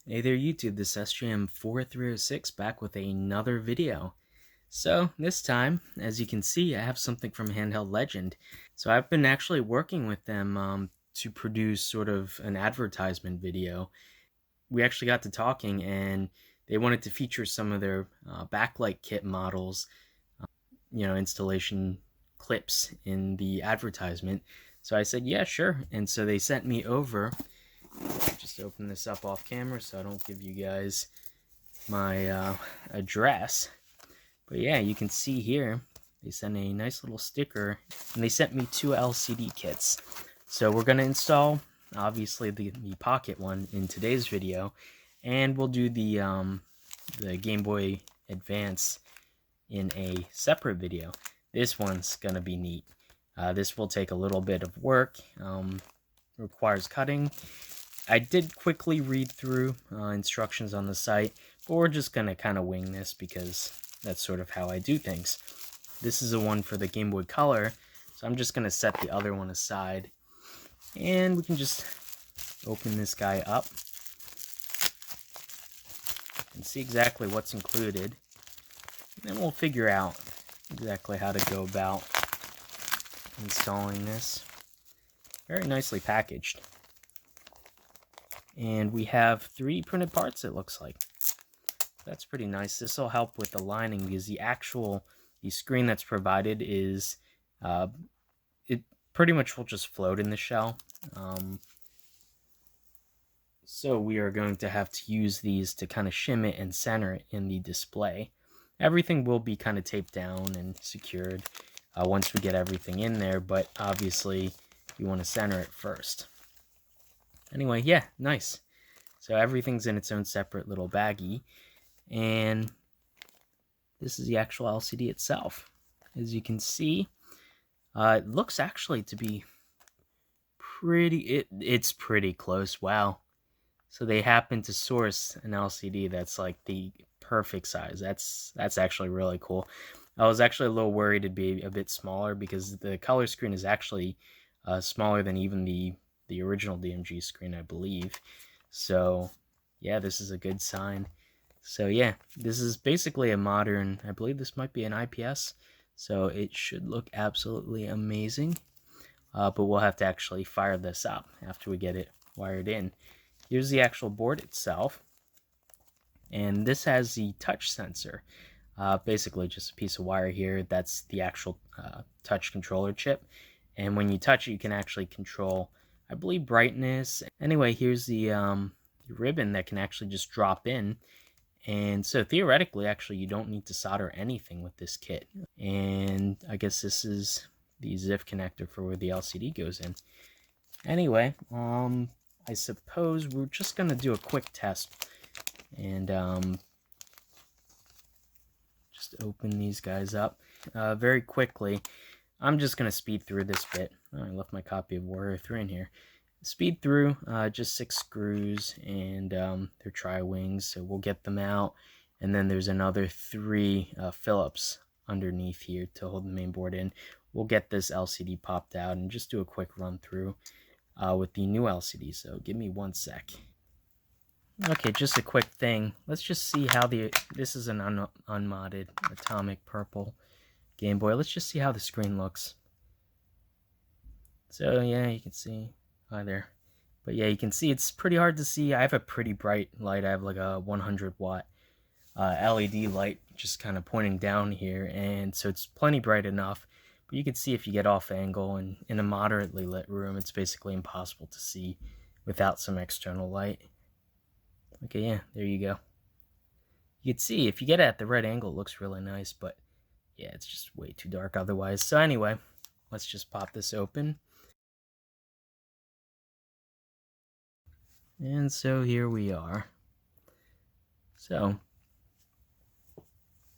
Hey there YouTube, this is SJM4306 back with another video. So this time, as you can see, I have something from Handheld Legend. So I've been actually working with them to produce sort of an advertisement video. We actually got to talking and they wanted to feature some of their backlight kit models, installation clips in the advertisement. So I said, yeah, sure. And so they sent me over. Just open this up off camera so I don't give you guys my address. But yeah, you can see here they sent a nice little sticker and they sent me 2 LCD kits. So we're going to install obviously the pocket one in today's video, and we'll do the Game Boy Advance in a separate video. This one's going to be neat. This will take a little bit of work, requires cutting. I did quickly read through instructions on the site, but we're just going to kind of wing this because that's sort of how I do things. This is a one for the Game Boy Color, so I'm just going to set the other one aside. And we can just open this guy up and see exactly what's included. And then we'll figure out exactly how to go about installing this. Very nicely packaged. And we have 3 printed parts, it looks like. That's pretty nice. This will help with the lining because the screen that's provided is, it pretty much will just float in the shell. So we are going to have to use these to kind of shim it and center it in the display. Everything will be kind of taped down and secured once we get everything in there, but obviously you want to center it first. Anyway, yeah, nice. So everything's in its own separate little baggie. And this is the actual LCD itself. As you can see, it looks actually to be it's pretty close. Wow. So they happen to source an LCD that's like the perfect size. That's actually really cool. I was actually a little worried it'd be a bit smaller because the color screen is actually smaller than even the original DMG screen, I believe. So yeah, this is a good sign. So yeah, this is basically a modern, I believe this might be an IPS, so it should look absolutely amazing. But we'll have to actually fire this up after we get it wired in. Here's the actual board itself, and this has the touch sensor. Basically just a piece of wire here. That's the actual touch controller chip, and when you touch it, you can actually control, I believe, brightness. Anyway, here's the ribbon that can actually just drop in, and so theoretically, actually, you don't need to solder anything with this kit. And I guess this is the ZIF connector for where the LCD goes in. Anyway, I suppose we're just gonna do a quick test and just open these guys up very quickly. I'm just gonna speed through this bit. Oh, I left my copy of Warrior 3 in here. Speed through just 6 screws and their tri-wings, so we'll get them out. And then there's another 3 Phillips underneath here to hold the main board in. We'll get this LCD popped out and just do a quick run through with the new LCD, so give me 1 sec. Okay, just a quick thing. Let's just see how this is an unmodded atomic purple Game Boy. Let's just see how the screen looks. So yeah, you can see, hi there. But yeah, you can see it's pretty hard to see. I have a pretty bright light. I have like a 100-watt LED light just kind of pointing down here, and so it's plenty bright enough. But you can see if you get off angle and in a moderately lit room, it's basically impossible to see without some external light. Okay, yeah, there you go. You can see if you get it at the right angle, it looks really nice, but yeah, it's just way too dark otherwise. So anyway, let's just pop this open. And so here we are. So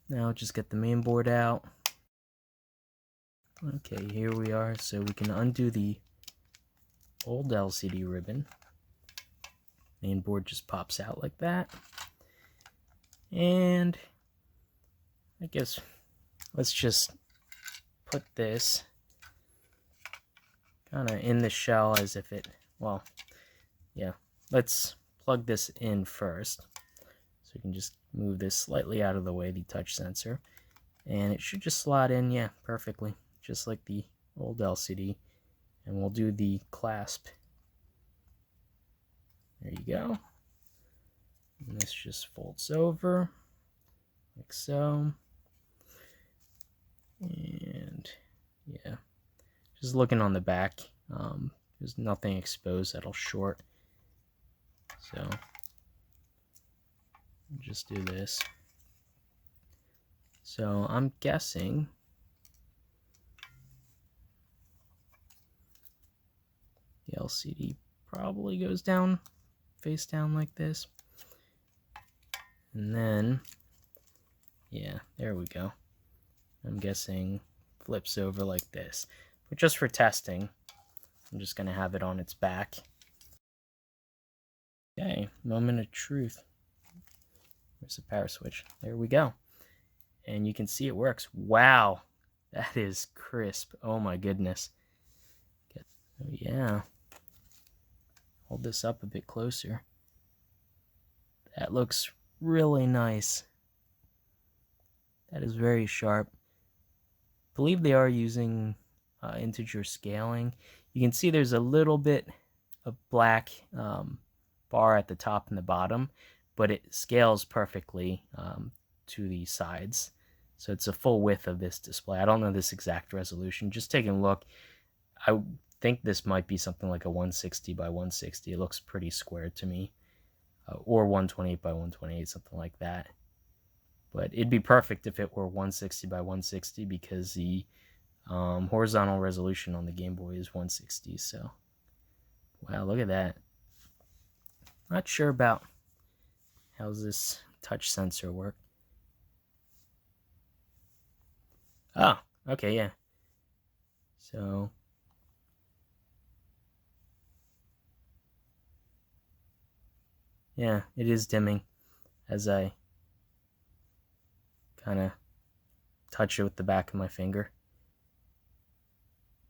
now just get the main board out. Okay, here we are. So we can undo the old LCD ribbon. Main board just pops out like that. And I guess let's just put this kind of in the shell as if it, well, yeah, let's plug this in first. So you can just move this slightly out of the way, the touch sensor. And it should just slot in, yeah, perfectly. Just like the old LCD. And we'll do the clasp. There you go. And this just folds over, like so. And yeah, just looking on the back, there's nothing exposed that'll short. So just do this. So I'm guessing the LCD probably goes down, face down like this. And then, yeah, there we go. I'm guessing flips over like this. But just for testing, I'm just going to have it on its back. Okay, moment of truth. Where's the power switch? There we go. And you can see it works. Wow, that is crisp. Oh my goodness. Oh yeah. Hold this up a bit closer. That looks really nice. That is very sharp. I believe they are using integer scaling. You can see there's a little bit of black bar at the top and the bottom, but it scales perfectly to the sides. So it's a full width of this display. I don't know this exact resolution. Just taking a look, I think this might be something like a 160 by 160. It looks pretty square to me. Or 128 by 128, something like that. But it'd be perfect if it were 160 by 160 because the horizontal resolution on the Game Boy is 160. So, wow, look at that. Not sure about how this touch sensor work. Oh, okay, yeah. So, yeah, it is dimming as I kind of touch it with the back of my finger.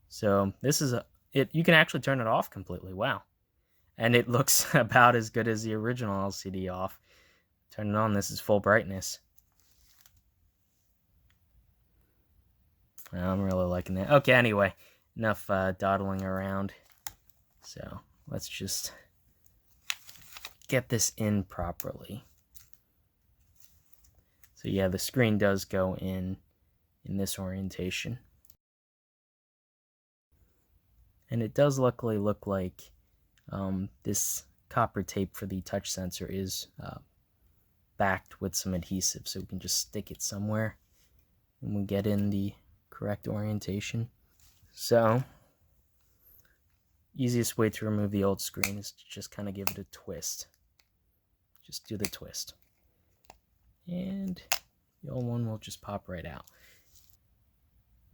So this is you can actually turn it off completely. Wow. And it looks about as good as the original LCD off. Turn it on, this is full brightness. I'm really liking that. Okay, anyway, enough dawdling around. So let's just get this in properly. So yeah, the screen does go in this orientation. And it does luckily look like this copper tape for the touch sensor is backed with some adhesive, so we can just stick it somewhere when we get in the correct orientation. So, easiest way to remove the old screen is to just kind of give it a twist. Just do the twist. And the old one will just pop right out.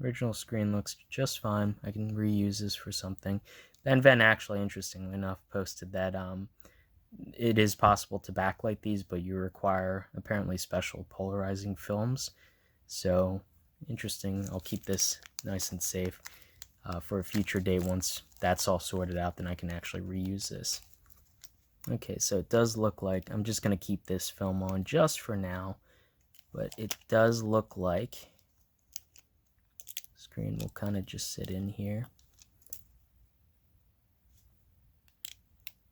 Original screen looks just fine. I can reuse this for something. Ben Ven actually, interestingly enough, posted that it is possible to backlight these, but you require apparently special polarizing films. So, interesting. I'll keep this nice and safe for a future date. Once that's all sorted out, then I can actually reuse this. Okay, so it does look like, I'm just going to keep this film on just for now, but it does look like the screen will kind of just sit in here.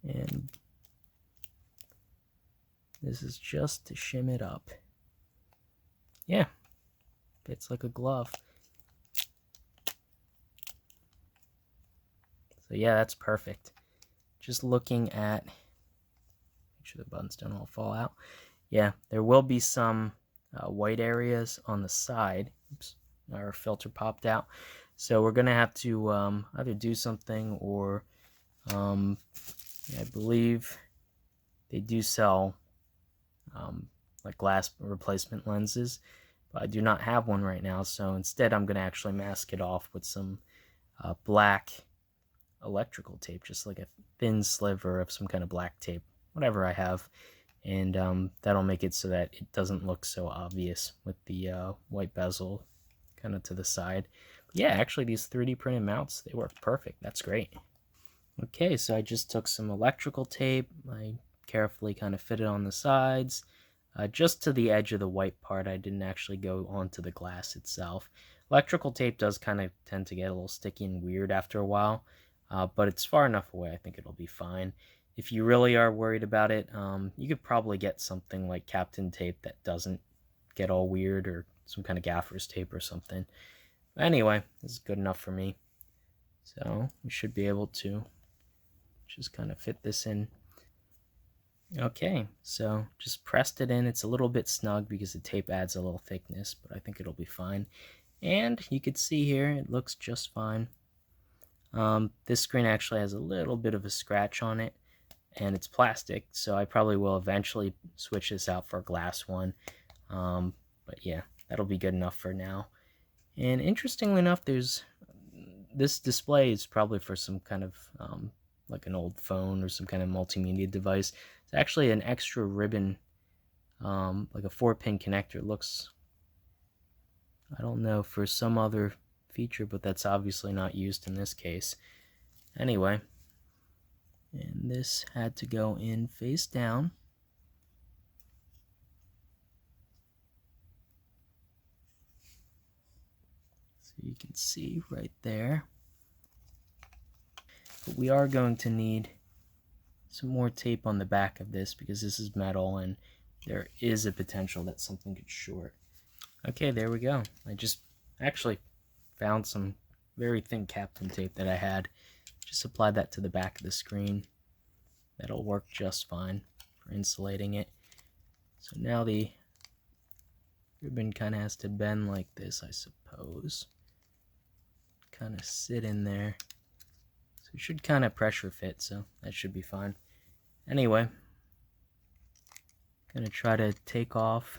And this is just to shim it up. Yeah, fits like a glove. So yeah, that's perfect. Just looking at, make sure the buttons don't all fall out. Yeah, there will be some white areas on the side. Oops, our filter popped out. So we're gonna have to either do something or I believe they do sell like glass replacement lenses, but I do not have one right now. So instead, I'm gonna actually mask it off with some black electrical tape, just like a thin sliver of some kind of black tape, whatever I have, and that'll make it so that it doesn't look so obvious with the white bezel kind of to the side. But yeah, actually these 3D printed mounts, they work perfect. That's great. Okay, so I just took some electrical tape, I carefully kind of fit it on the sides, just to the edge of the white part. I didn't actually go onto the glass itself. Electrical tape does kind of tend to get a little sticky and weird after a while, but it's far enough away, I think it'll be fine. If you really are worried about it, you could probably get something like Captain tape that doesn't get all weird, or some kind of gaffer's tape or something. But anyway, this is good enough for me. So we should be able to just kind of fit this in. Okay, so just pressed it in. It's a little bit snug because the tape adds a little thickness, but I think it'll be fine. And you can see here, it looks just fine. This screen actually has a little bit of a scratch on it, and it's plastic, so I probably will eventually switch this out for a glass one. But yeah, that'll be good enough for now. And interestingly enough, this display is probably for some kind of like an old phone or some kind of multimedia device. It's actually an extra ribbon, like a 4-pin connector. It looks, I don't know, for some other feature, but that's obviously not used in this case. Anyway, and this had to go in face down. So you can see right there. But we are going to need some more tape on the back of this because this is metal and there is a potential that something could short. Okay, there we go. I just actually found some very thin Captain tape that I had. Just applied that to the back of the screen. That'll work just fine for insulating it. So now the ribbon kind of has to bend like this, I suppose. Kind of sit in there. So it should kind of pressure fit, so that should be fine. Anyway, gonna try to take off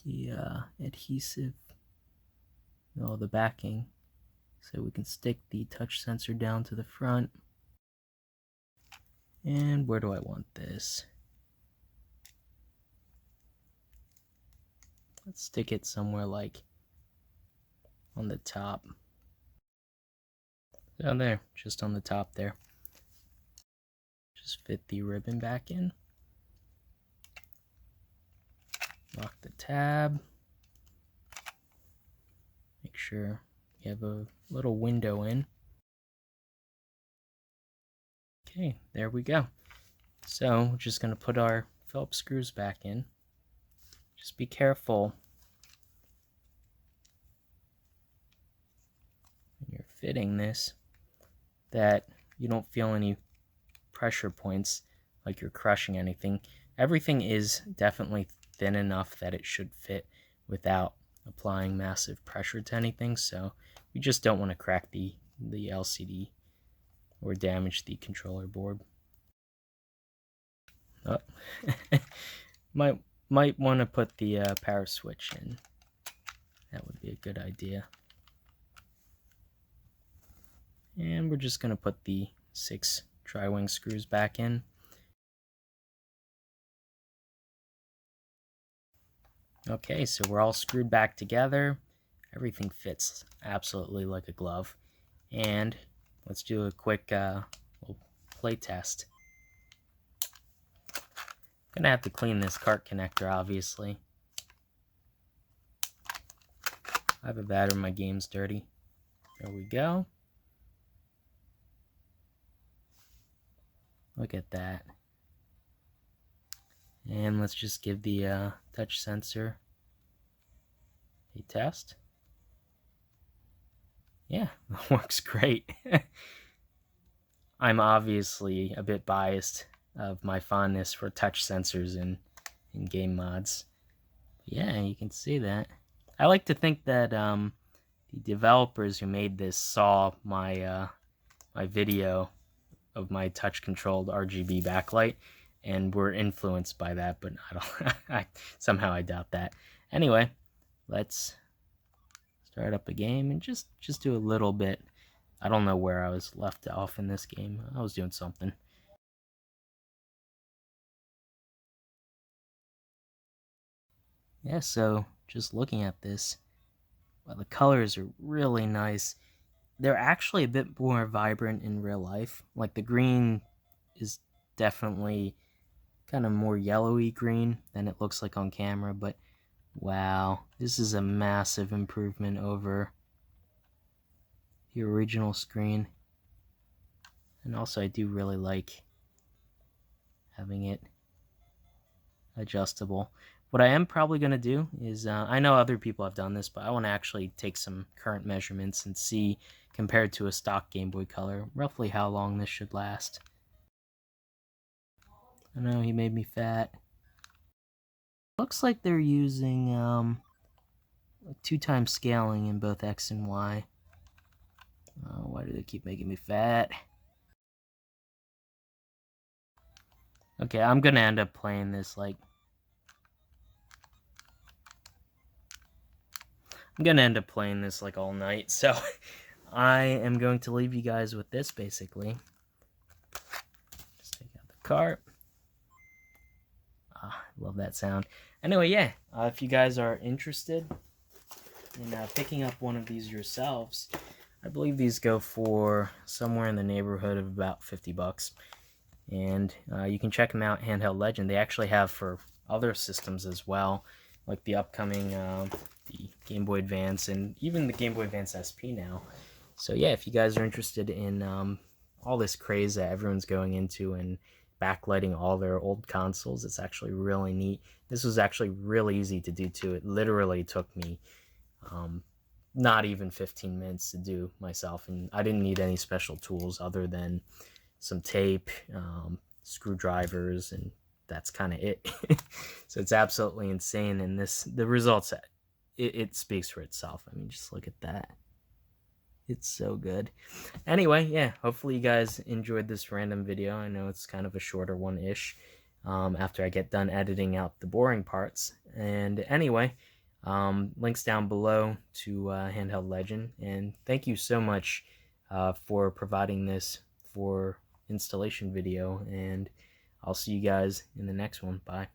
the adhesive, the backing, so we can stick the touch sensor down to the front. And where do I want this? Let's stick it somewhere like on the top. Down there, just on the top there. Just fit the ribbon back in. Lock the tab. Make sure you have a little window in. Okay, there we go. So we're just going to put our Phillips screws back in. Just be careful when you're fitting this that you don't feel any pressure points like you're crushing anything. Everything is definitely thin enough that it should fit without applying massive pressure to anything, so we just don't want to crack the LCD or damage the controller board. Oh. might want to put the power switch in. That would be a good idea. And we're just going to put the 6 tri-wing screws back in. Okay, so we're all screwed back together. Everything fits absolutely like a glove. And let's do a quick little play test. I'm gonna have to clean this cart connector, obviously. I have a bad when my game's dirty. There we go. Look at that. And let's just give the touch sensor a test. Yeah, that works great. I'm obviously a bit biased of my fondness for touch sensors in game mods. Yeah, you can see that. I like to think that the developers who made this saw my my video of my touch-controlled RGB backlight and were influenced by that, but somehow I doubt that. Anyway, let's start up a game and just do a little bit. I don't know where I was left off in this game. I was doing something. Yeah, so just looking at this, well, the colors are really nice. they're actually a bit more vibrant in real life. Like the green is definitely kind of more yellowy green than it looks like on camera, but wow, this is a massive improvement over the original screen. And also I do really like having it adjustable. What I am probably going to do is, I know other people have done this, but I want to actually take some current measurements and see, compared to a stock Game Boy Color, roughly how long this should last. I know he made me fat. Looks like they're using 2x scaling in both X and Y. Why do they keep making me fat? Okay, I'm gonna end up playing this like... all night, so I am going to leave you guys with this, basically. Just take out the cart. I love that sound. Anyway, yeah, if you guys are interested in picking up one of these yourselves, I believe these go for somewhere in the neighborhood of about 50 bucks. And you can check them out, Handheld Legend. They actually have for other systems as well, like the upcoming the Game Boy Advance and even the Game Boy Advance SP now. So yeah, if you guys are interested in all this craze that everyone's going into and backlighting all their old consoles, it's actually really neat. This was actually really easy to do too. It literally took me not even 15 minutes to do myself, and I didn't need any special tools other than some tape, screwdrivers, and that's kind of it. So it's absolutely insane, and the results, it speaks for itself. I mean, just look at that. It's so good. Anyway, yeah, hopefully you guys enjoyed this random video. I know it's kind of a shorter one-ish after I get done editing out the boring parts. And anyway, links down below to Handheld Legend. And thank you so much for providing this for installation video. And I'll see you guys in the next one. Bye.